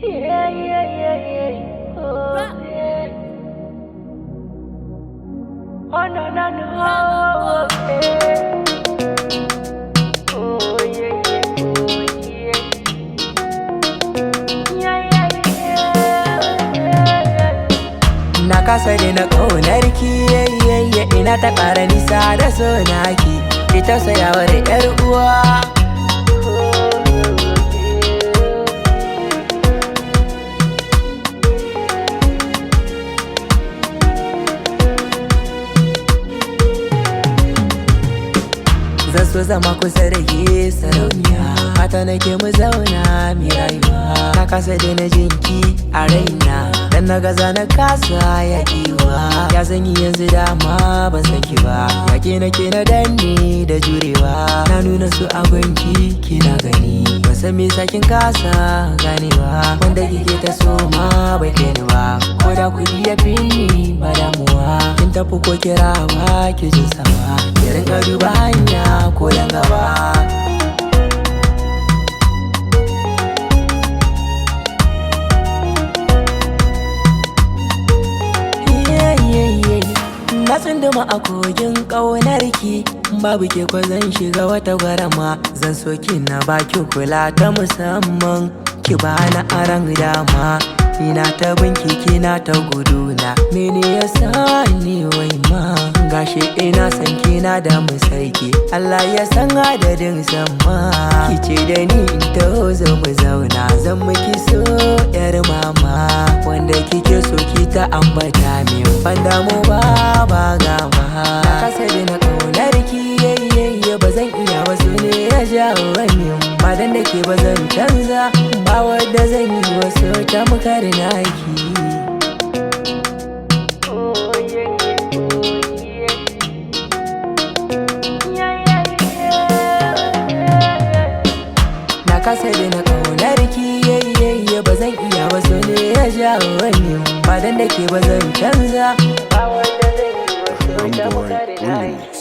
Yeah, yeah, yeah, yeah. Oh, yeah. Oh, no, no, no. Oh, yeah. Oh, yeah, yeah. Oh, yeah. Yeah, yeah, yeah. Na kasa daina ƙaunarki yayye ina ta ƙara nisa da so naki ki tausaya da 'yar uwa. Zan so zama kusa da ke sarauniya, fata nake mu zauna mi rayuwa. Na kasa daina jinki a raina, dan na gaza na kasa yaƙiwa. Ya zanyi yanzu dama ban san ki ba, yaƙe nake na danne da jurewa. Na nuna su abinki kina gani, ban san me sakin kasa ganewa. Wanda kike ta so ma bai kai ni ba, ko da kuɗi ya fi ni ba damuwa. Kin tafi ko kirawa ki jin sama, ki rinka duba hanya ko dan gaba. Na tsunduma a kogin ƙaunarki, babu ke kwa zan shiga wata gwarama. Zan so ki na baki kula ta musamman, ki bani aran dama. Ina ta binki kina ta guduna, mene yasa ni wai ma gashi ina san kina da musaiki. Allah ya san adadin sama, kice da ni in taho zo mu zauna. Zan miki so 'yar mama, wanda kike so ki ta ambata min. Ban damu ba gama, na kasa daina ƙaunarki yayye ba zan iya ba, su ne ya jawo wani. Ba dan da ke ba zan canza, ba wadda zan yi wasu ta mukar naki. Oh, yeah, yeah. Oh, yeah. Yeah, yeah, yeah. Na kasa daina ƙaunarki yayye ba zan iya ba, su ne ya jawo wani. Ba dan da ke ba zan canza, ba wadda zan yi wasu ta mukar naki.